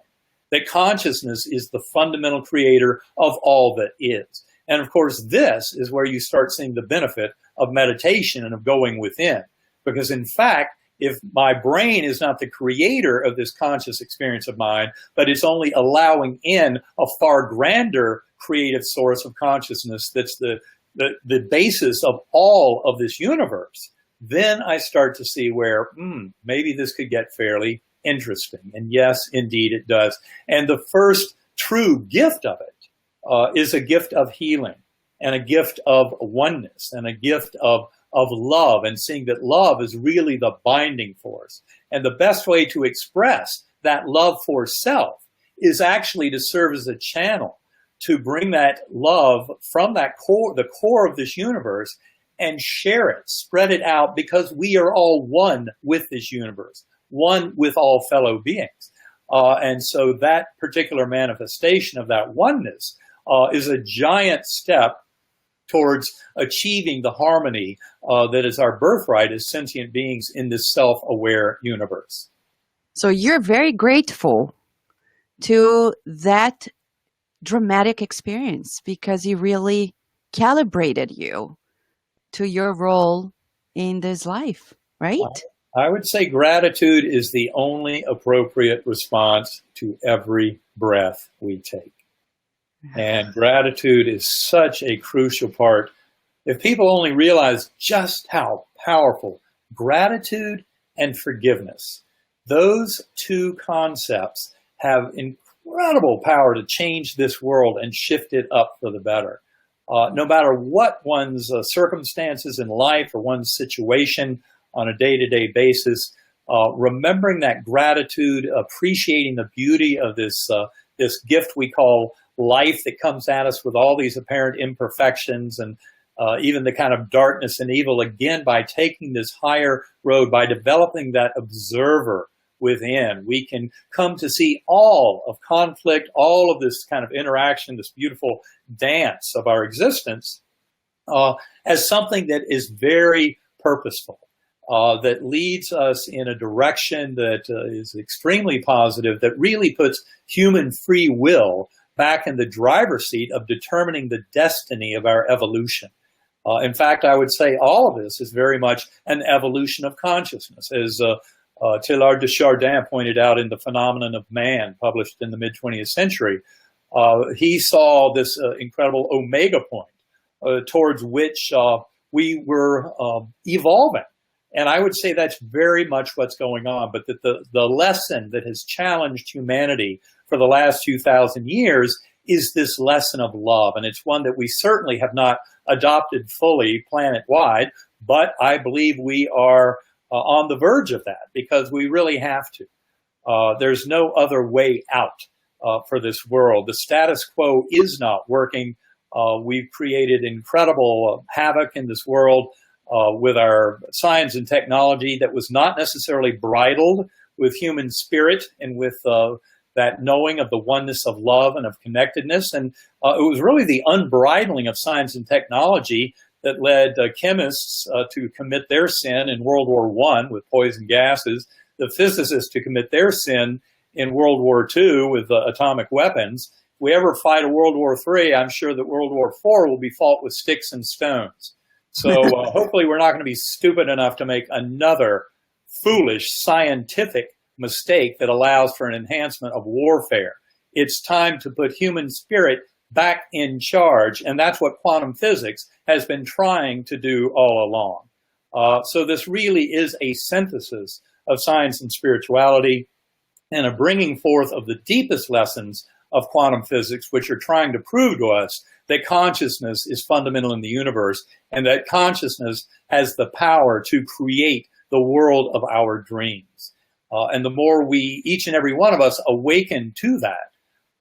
that consciousness is the fundamental creator of all that is. And of course, this is where you start seeing the benefit of meditation and of going within, because in fact, if my brain is not the creator of this conscious experience of mine, but it's only allowing in a far grander creative source of consciousness that's the basis of all of this universe, then I start to see where maybe this could get fairly interesting. And yes, indeed it does. And the first true gift of it is a gift of healing and a gift of oneness and a gift of love, and seeing that love is really the binding force. And the best way to express that love for self is actually to serve as a channel to bring that love from that core, the core of this universe, and share it, spread it out, because we are all one with this universe, one with all fellow beings. And so that particular manifestation of that oneness is a giant step towards achieving the harmony that is our birthright as sentient beings in this self-aware universe. So you're very grateful to that dramatic experience because he really calibrated you to your role in this life, right? I would say gratitude is the only appropriate response to every breath we take. And gratitude is such a crucial part. If people only realize just how powerful gratitude and forgiveness, those two concepts have incredible power to change this world and shift it up for the better. No matter what one's circumstances in life or one's situation on a day-to-day basis, remembering that gratitude, appreciating the beauty of this gift we call life that comes at us with all these apparent imperfections and even the kind of darkness and evil, again, by taking this higher road, by developing that observer within, we can come to see all of conflict, all of this kind of interaction, this beautiful dance of our existence as something that is very purposeful, that leads us in a direction that is extremely positive, that really puts human free will back in the driver's seat of determining the destiny of our evolution. In fact, I would say all of this is very much an evolution of consciousness. As Teilhard de Chardin pointed out in The Phenomenon of Man, published in the mid-20th century, he saw this incredible omega point towards which we were evolving. And I would say that's very much what's going on, but that the lesson that has challenged humanity for the last 2,000 years is this lesson of love. And it's one that we certainly have not adopted fully planet-wide, but I believe we are on the verge of that because we really have to. There's no other way out for this world. The status quo is not working. We've created incredible havoc in this world with our science and technology that was not necessarily bridled with human spirit and with that knowing of the oneness of love and of connectedness. And it was really the unbridling of science and technology that led chemists to commit their sin in World War I with poison gases, the physicists to commit their sin in World War II with atomic weapons. If we ever fight a World War III, I'm sure that World War IV will be fought with sticks and stones. So hopefully we're not going to be stupid enough to make another foolish scientific mistake that allows for an enhancement of warfare. It's time to put human spirit back in charge, and that's what quantum physics has been trying to do all along. So this really is a synthesis of science and spirituality and a bringing forth of the deepest lessons of quantum physics, which are trying to prove to us that consciousness is fundamental in the universe and that consciousness has the power to create the world of our dreams. And the more we, each and every one of us, awaken to that,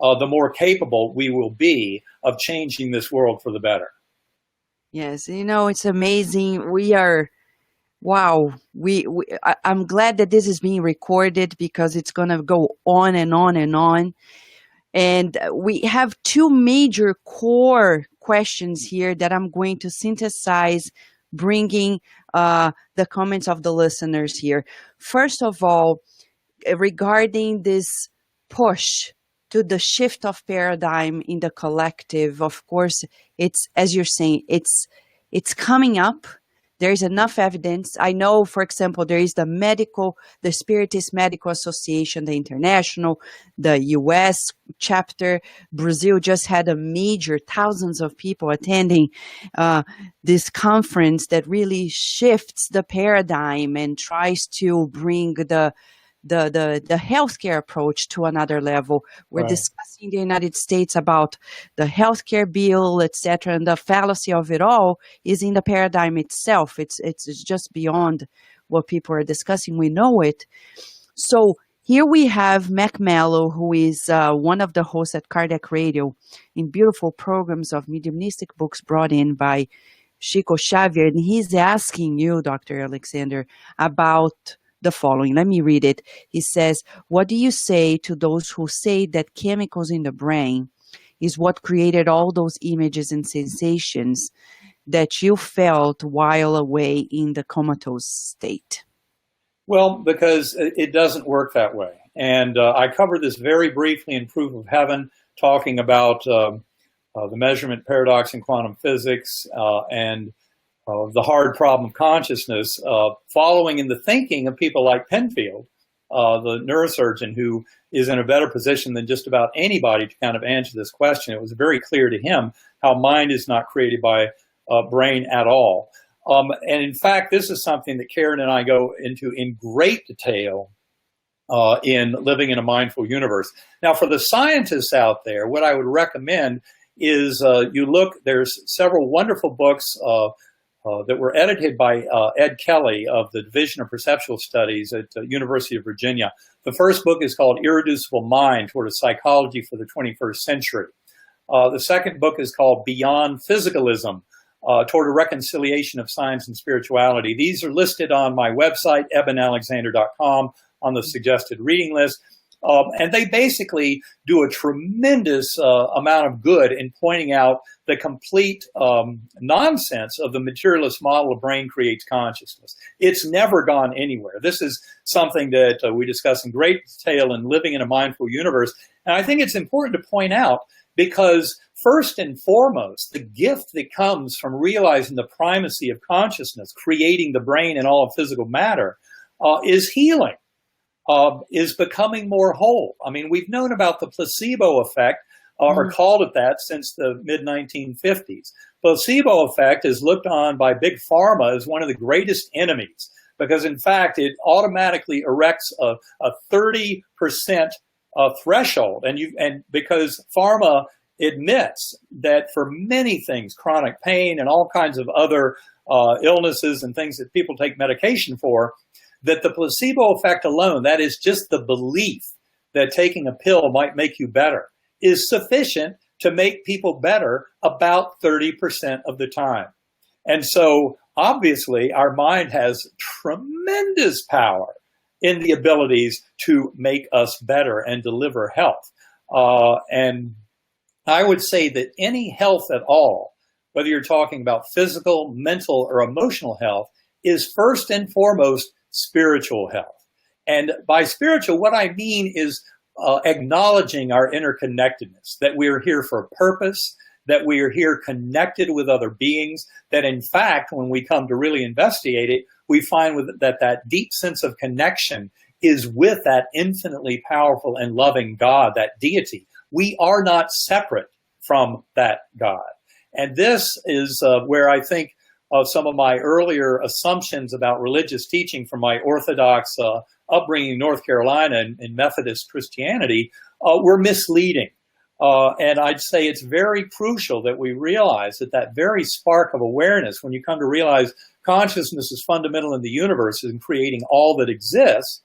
the more capable we will be of changing this world for the better. Yes, it's amazing. We are, wow. I'm glad that this is being recorded because it's going to go on and on and on. And we have two major core questions here that I'm going to synthesize, bringing the comments of the listeners here. First of all, regarding this push to the shift of paradigm in the collective, of course, it's, as you're saying, it's coming up. There is enough evidence. I know, for example, there is the Spiritist Medical Association, the international, the US chapter. Brazil just had a major, thousands of people attending this conference that really shifts the paradigm and tries to bring the healthcare approach to another level. We're Right. discussing in the United States about the healthcare bill, etc., and the fallacy of it all is in the paradigm itself. It's just beyond what people are discussing. We know it. So here we have Mac Mallow, who is one of the hosts at Cardiac Radio in beautiful programs of mediumistic books brought in by Chico Xavier, and he's asking you, Dr. Alexander, about the following. Let me read it. He says, what do you say to those who say that chemicals in the brain is what created all those images and sensations that you felt while away in the comatose state? Well, because it doesn't work that way. And I covered this very briefly in Proof of Heaven, talking about the measurement paradox in quantum physics and the hard problem of consciousness, following in the thinking of people like Penfield, the neurosurgeon, who is in a better position than just about anybody to kind of answer this question. It was very clear to him how mind is not created by brain at all. And in fact, this is something that Karen and I go into in great detail in Living in a Mindful Universe. Now, for the scientists out there, what I would recommend is you look, there's several wonderful books that were edited by Ed Kelly of the Division of Perceptual Studies at the University of Virginia. The first book is called Irreducible Mind, Toward a Psychology for the 21st Century. The second book is called Beyond Physicalism, Toward a Reconciliation of Science and Spirituality. These are listed on my website, ebenalexander.com, on the suggested reading list. And they basically do a tremendous amount of good in pointing out the complete nonsense of the materialist model of brain creates consciousness. It's never gone anywhere. This is something that we discuss in great detail in Living in a Mindful Universe. And I think it's important to point out because first and foremost, the gift that comes from realizing the primacy of consciousness, creating the brain and all of physical matter, is healing. Is becoming more whole. I mean, we've known about the placebo effect, or called it that, since the mid-1950s. Placebo effect is looked on by Big Pharma as one of the greatest enemies, because in fact, it automatically erects a 30% threshold. And because pharma admits that for many things, chronic pain and all kinds of other illnesses and things that people take medication for, that the placebo effect alone, that is just the belief that taking a pill might make you better, is sufficient to make people better about 30% of the time. And so obviously our mind has tremendous power in the abilities to make us better and deliver health. And I would say that any health at all, whether you're talking about physical, mental, or emotional health, is first and foremost spiritual health. And by spiritual, what I mean is acknowledging our interconnectedness, that we are here for a purpose, that we are here connected with other beings, that in fact, when we come to really investigate it, we find that deep sense of connection is with that infinitely powerful and loving God, that deity. We are not separate from that God. And this is where I think some of my earlier assumptions about religious teaching from my Orthodox upbringing in North Carolina and Methodist Christianity were misleading. And I'd say it's very crucial that we realize that very spark of awareness, when you come to realize consciousness is fundamental in the universe and creating all that exists,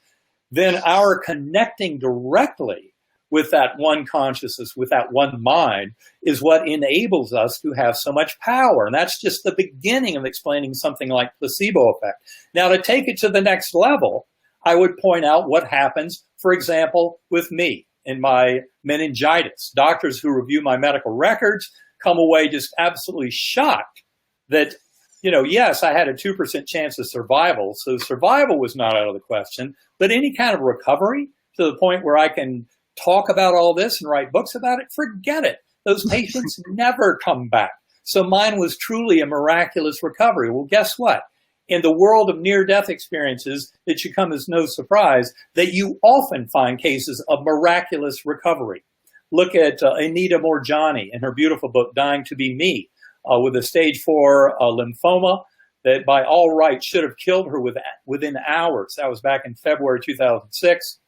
then our connecting directly with that one consciousness, with that one mind, is what enables us to have so much power. And that's just the beginning of explaining something like placebo effect. Now, to take it to the next level, I would point out what happens, for example, with me in my meningitis. Doctors who review my medical records come away just absolutely shocked that, yes, I had a 2% chance of survival. So survival was not out of the question, but any kind of recovery to the point where I can talk about all this and write books about it, forget it. Those patients never come back. So mine was truly a miraculous recovery. Well, guess what? in the world of near-death experiences, it should come as no surprise that you often find cases of miraculous recovery. Look at Anita Morjani in her beautiful book, Dying to Be Me, with a stage 4 lymphoma that by all rights should have killed her within hours. That was back in February 2006.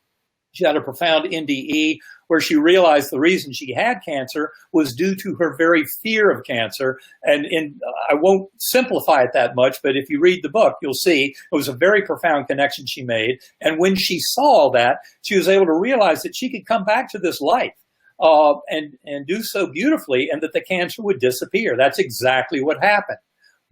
She had a profound NDE where she realized the reason she had cancer was due to her very fear of cancer. And I won't simplify it that much, but if you read the book, you'll see it was a very profound connection she made. And when she saw that, she was able to realize that she could come back to this life and do so beautifully, and that the cancer would disappear. That's exactly what happened.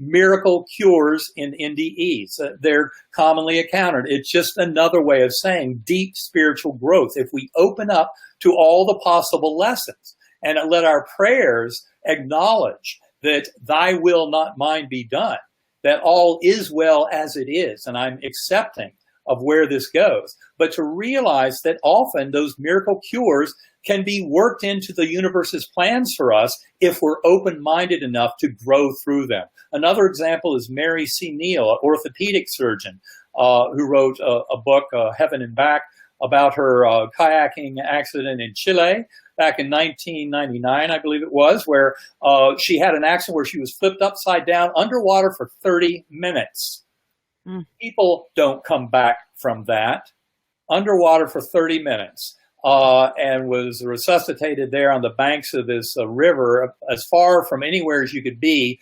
Miracle cures in NDEs. They're commonly encountered. It's just another way of saying deep spiritual growth. If we open up to all the possible lessons and let our prayers acknowledge that thy will, not mine, be done, that all is well as it is, and I'm accepting of where this goes. But to realize that often those miracle cures can be worked into the universe's plans for us if we're open-minded enough to grow through them. Another example is Mary C. Neal, an orthopedic surgeon, who wrote a book, Heaven and Back, about her kayaking accident in Chile back in 1999, I believe it was, where she had an accident where she was flipped upside down underwater for 30 minutes. People don't come back from that. Underwater for 30 minutes. And was resuscitated there on the banks of this river, as far from anywhere as you could be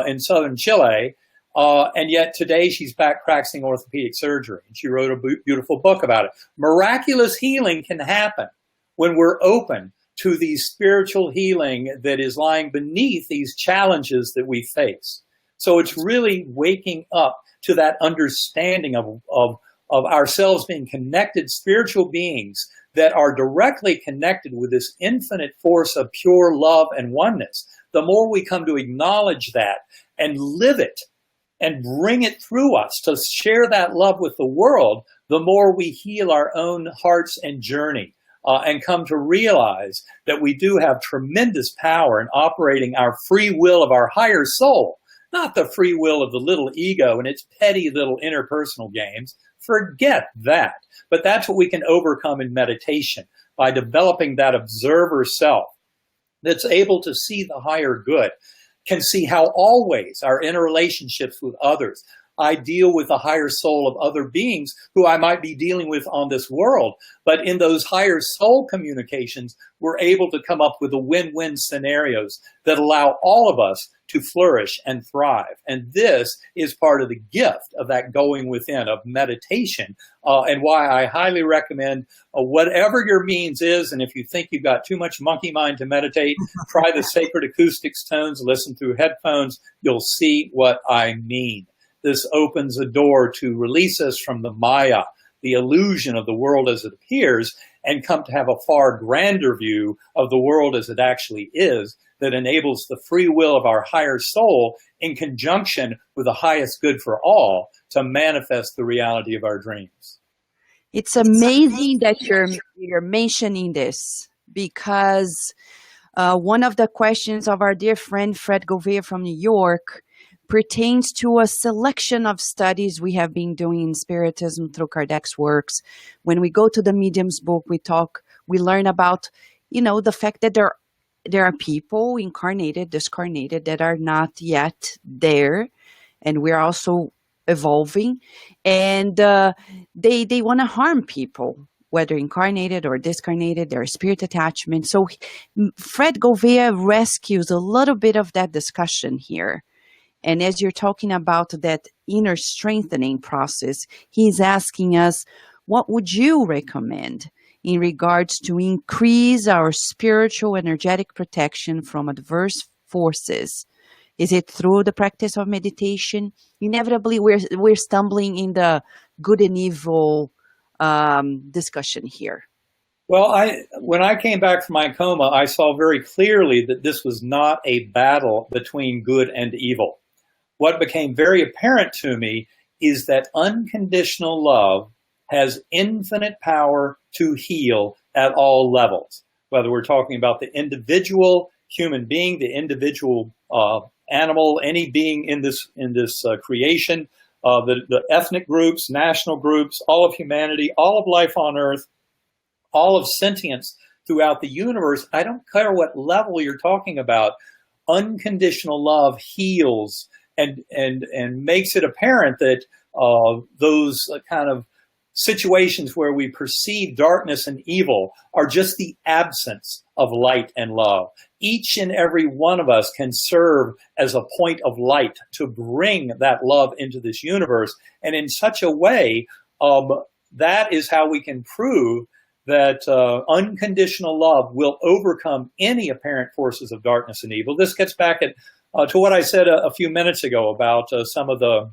in southern Chile. And yet today she's back practicing orthopedic surgery. And she wrote a beautiful book about it. Miraculous healing can happen when we're open to the spiritual healing that is lying beneath these challenges that we face. So it's really waking up to that understanding of ourselves being connected spiritual beings that are directly connected with this infinite force of pure love and oneness. The more we come to acknowledge that and live it and bring it through us to share that love with the world, the more we heal our own hearts and journey and come to realize that we do have tremendous power in operating our free will of our higher soul, not the free will of the little ego and its petty little interpersonal games. Forget that. But that's what we can overcome in meditation by developing that observer self that's able to see the higher good, can see how always our interrelationships with others, I deal with the higher soul of other beings who I might be dealing with on this world. But in those higher soul communications, we're able to come up with the win-win scenarios that allow all of us to flourish and thrive. And this is part of the gift of that going within, of meditation, and why I highly recommend whatever your means is. And if you think you've got too much monkey mind to meditate, try the sacred acoustics tones, listen through headphones. You'll see what I mean. This opens a door to release us from the Maya, the illusion of the world as it appears, and come to have a far grander view of the world as it actually is, that enables the free will of our higher soul in conjunction with the highest good for all to manifest the reality of our dreams. It's amazing that you're mentioning this, because one of the questions of our dear friend Fred Gouveia from New York pertains to a selection of studies we have been doing in Spiritism through Kardec's works. When we go to the Medium's book, we learn about, the fact that there are people incarnated, discarnated, that are not yet there, and we're also evolving, and they want to harm people, whether incarnated or discarnated, their spirit attachment. So Fred Gouveia rescues a little bit of that discussion here. And as you're talking about that inner strengthening process, he's asking us, what would you recommend in regards to increase our spiritual energetic protection from adverse forces? Is it through the practice of meditation? Inevitably, we're stumbling in the good and evil discussion here. Well, when I came back from my coma, I saw very clearly that this was not a battle between good and evil. What became very apparent to me is that unconditional love has infinite power to heal at all levels, whether we're talking about the individual human being, the individual animal, any being in this creation, the ethnic groups, national groups, all of humanity, all of life on Earth, all of sentience throughout the universe. I don't care what level you're talking about. Unconditional love heals and makes it apparent that those kind of situations where we perceive darkness and evil are just the absence of light and love. Each and every one of us can serve as a point of light to bring that love into this universe. And in such a way, that is how we can prove that unconditional love will overcome any apparent forces of darkness and evil. This gets back to what I said a few minutes ago about some of the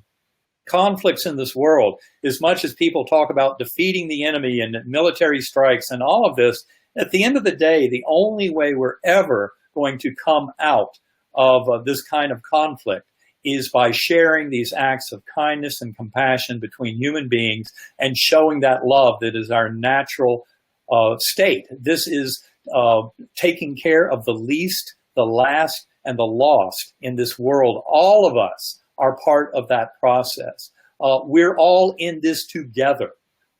conflicts in this world. As much as people talk about defeating the enemy and military strikes and all of this, at the end of the day, the only way we're ever going to come out of this kind of conflict is by sharing these acts of kindness and compassion between human beings and showing that love that is our natural state. This is taking care of the least, the last, and the lost in this world. All of us are part of that process. We're all in this together.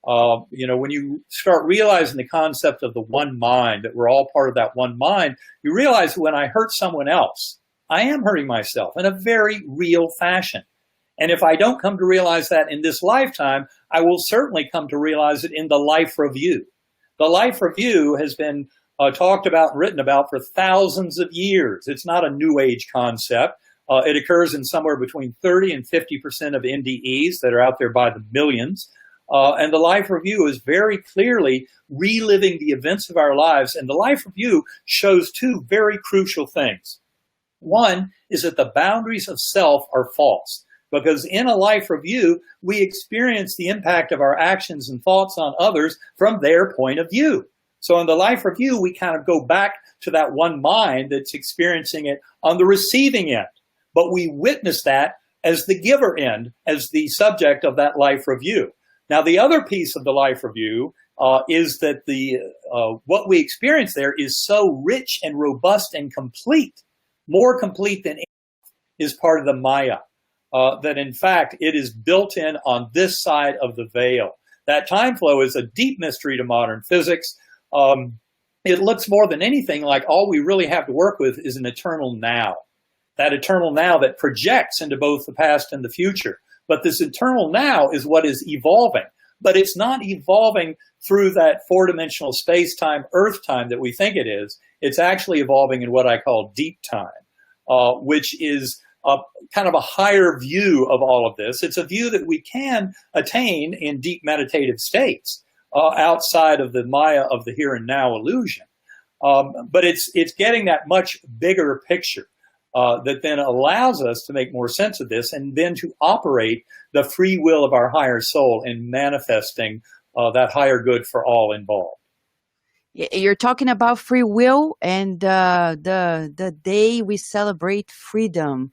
When you start realizing the concept of the one mind, that we're all part of that one mind, you realize that when I hurt someone else, I am hurting myself in a very real fashion. And if I don't come to realize that in this lifetime, I will certainly come to realize it in the life review. The life review has been talked about and written about for thousands of years. It's not a new age concept. It occurs in somewhere between 30 and 50% of NDEs that are out there by the millions. And the life review is very clearly reliving the events of our lives. And the life review shows two very crucial things. One is that the boundaries of self are false, because in a life review, we experience the impact of our actions and thoughts on others from their point of view. So in the life review, we kind of go back to that one mind that's experiencing it on the receiving end. But we witness that as the giver end, as the subject of that life review. Now, the other piece of the life review is that what we experience there is so rich and robust and complete, more complete than is part of the Maya, that in fact it is built in on this side of the veil. That time flow is a deep mystery to modern physics. It looks more than anything like all we really have to work with is an eternal now. That eternal now that projects into both the past and the future. But this eternal now is what is evolving. But it's not evolving through that four-dimensional space-time, Earth-time that we think it is. It's actually evolving in what I call deep time, which is kind of a higher view of all of this. It's a view that we can attain in deep meditative states outside of the Maya of the here and now illusion. But it's getting that much bigger picture. That then allows us to make more sense of this and then to operate the free will of our higher soul in manifesting that higher good for all involved. You're talking about free will and the day we celebrate freedom.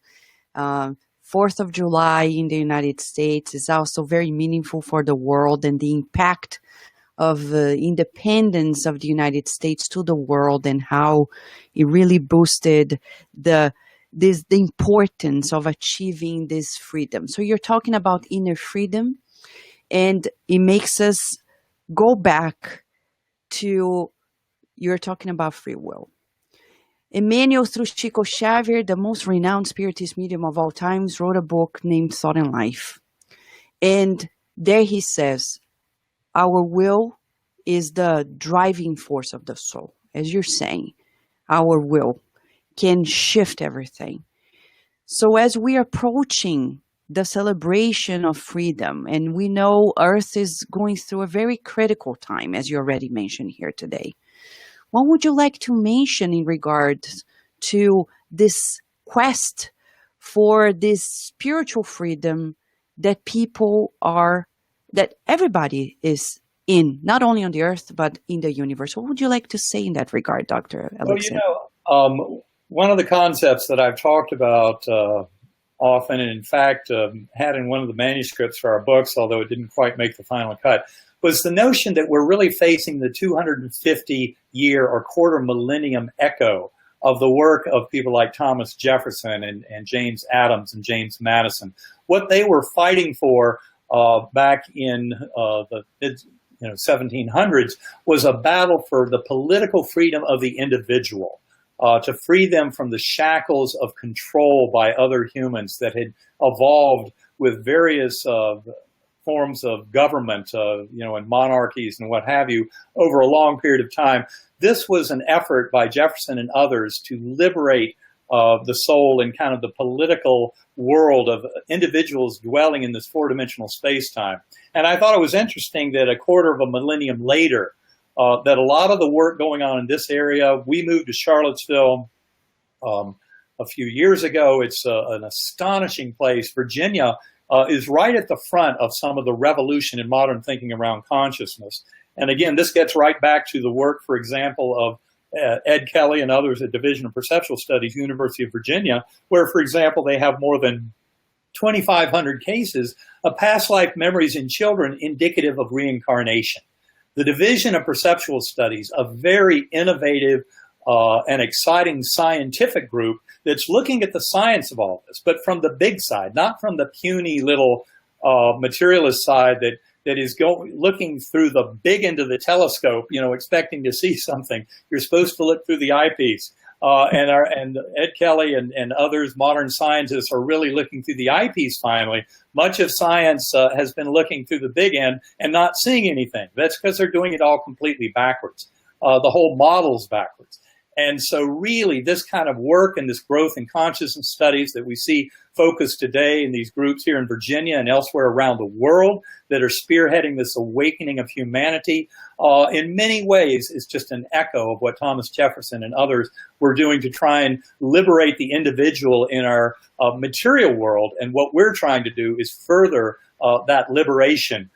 4th of July in the United States is also very meaningful for the world and the impact of the independence of the United States to the world and how it really boosted the importance of achieving this freedom. So you're talking about inner freedom, and it makes us go back to, you're talking about free will. Emmanuel, through Chico Xavier, the most renowned spiritist medium of all times, wrote a book named Thought and Life. And there he says, our will is the driving force of the soul. As you're saying, our will can shift everything. So as we are approaching the celebration of freedom, and we know Earth is going through a very critical time, as you already mentioned here today, what would you like to mention in regards to this quest for this spiritual freedom that that everybody is in, not only on the Earth, but in the universe? What would you like to say in that regard, Dr. Alexander? Well, one of the concepts that I've talked about often, and in fact had in one of the manuscripts for our books, although it didn't quite make the final cut, was the notion that we're really facing the 250-year or quarter millennium echo of the work of people like Thomas Jefferson and James Adams and James Madison. What they were fighting for back in the mid 1700s was a battle for the political freedom of the individual, to free them from the shackles of control by other humans that had evolved with various forms of government, and monarchies and what have you, over a long period of time. This was an effort by Jefferson and others to liberate the soul in kind of the political world of individuals dwelling in this four-dimensional space-time. And I thought it was interesting that a quarter of a millennium later, that a lot of the work going on in this area, we moved to Charlottesville a few years ago. It's an astonishing place. Virginia is right at the front of some of the revolution in modern thinking around consciousness. And again, this gets right back to the work, for example, of Ed Kelly and others at Division of Perceptual Studies, University of Virginia, where, for example, they have more than 2,500 cases of past life memories in children indicative of reincarnation. The Division of Perceptual Studies, a very innovative and exciting scientific group that's looking at the science of all this, but from the big side, not from the puny little materialist side that is looking through the big end of the telescope, expecting to see something. You're supposed to look through the eyepiece. And Ed Kelly and others, modern scientists, are really looking through the eyepiece finally. Much of science has been looking through the big end and not seeing anything. That's because they're doing it all completely backwards. The whole model's backwards. And so really this kind of work and this growth in consciousness studies that we see focused today in these groups here in Virginia and elsewhere around the world that are spearheading this awakening of humanity, in many ways is just an echo of what Thomas Jefferson and others were doing to try and liberate the individual in our material world. And what we're trying to do is further that liberation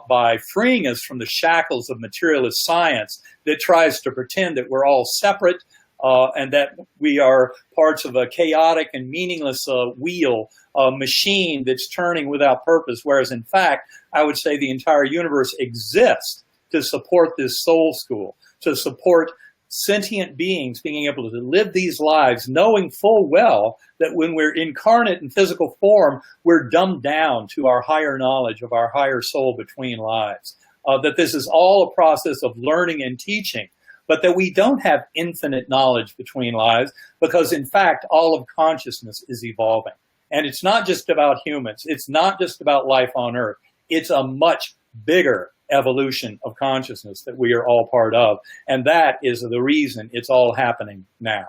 by freeing us from the shackles of materialist science that tries to pretend that we're all separate and that we are parts of a chaotic and meaningless wheel, machine that's turning without purpose, whereas in fact, I would say the entire universe exists to support this soul school, to support sentient beings being able to live these lives knowing full well that when we're incarnate in physical form, we're dumbed down to our higher knowledge of our higher soul between lives. That this is all a process of learning and teaching, but that we don't have infinite knowledge between lives because, in fact, all of consciousness is evolving. And it's not just about humans. It's not just about life on Earth. It's a much bigger evolution of consciousness that we are all part of. And that is the reason it's all happening now.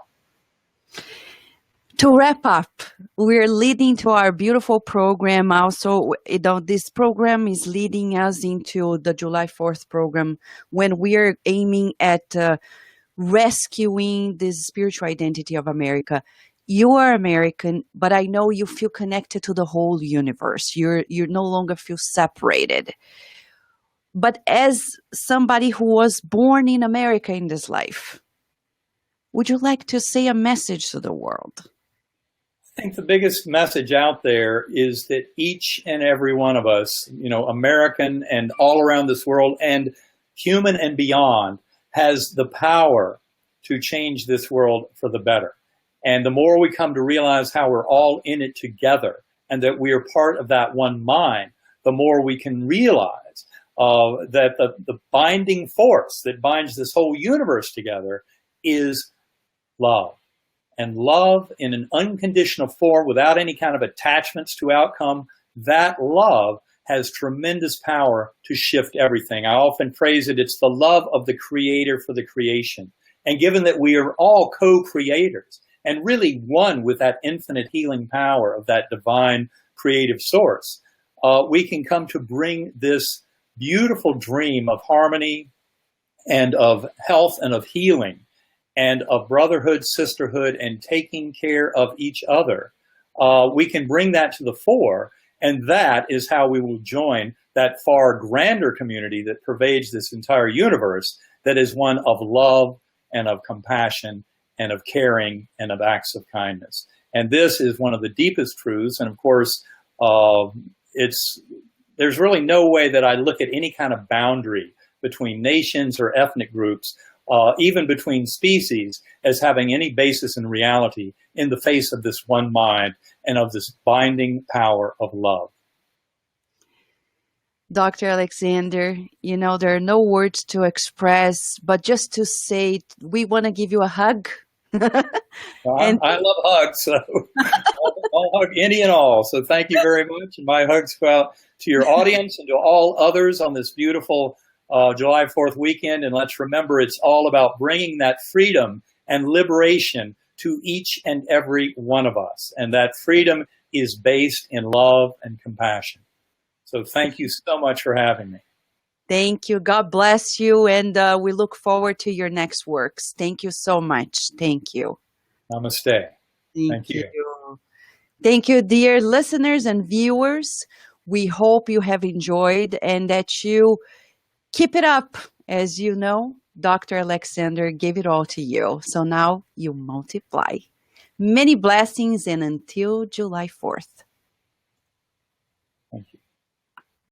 To wrap up, we're leading to our beautiful program. Also, this program is leading us into the July 4th program when we are aiming at rescuing this spiritual identity of America. You are American, but I know you feel connected to the whole universe. You no longer feel separated. But as somebody who was born in America in this life, would you like to say a message to the world? I think the biggest message out there is that each and every one of us, American and all around this world and human and beyond, has the power to change this world for the better. And the more we come to realize how we're all in it together and that we are part of that one mind, the more we can realize that the binding force that binds this whole universe together is love. And love in an unconditional form without any kind of attachments to outcome, that love has tremendous power to shift everything. I often phrase it, it's the love of the creator for the creation. And given that we are all co-creators and really one with that infinite healing power of that divine creative source, we can come to bring this beautiful dream of harmony and of health and of healing and of brotherhood, sisterhood, and taking care of each other. We can bring that to the fore, and that is how we will join that far grander community that pervades this entire universe, that is one of love and of compassion and of caring and of acts of kindness. And this is one of the deepest truths, and of course, there's really no way that I look at any kind of boundary between nations or ethnic groups even between species, as having any basis in reality in the face of this one mind and of this binding power of love. Dr. Alexander, there are no words to express, but just to say, we want to give you a hug. And I love hugs, so I'll hug any and all. So thank you very much. And my hugs go out to your audience and to all others on this beautiful July 4th weekend. And let's remember, it's all about bringing that freedom and liberation to each and every one of us. And that freedom is based in love and compassion. So thank you so much for having me. thank you. God bless you. And we look forward to your next works. Thank you so much. Thank you. Namaste. Thank you. Thank you, dear listeners and viewers. We hope you have enjoyed and that you keep it up. As you know, Dr. Alexander gave it all to you. So now you multiply. Many blessings and until July 4th.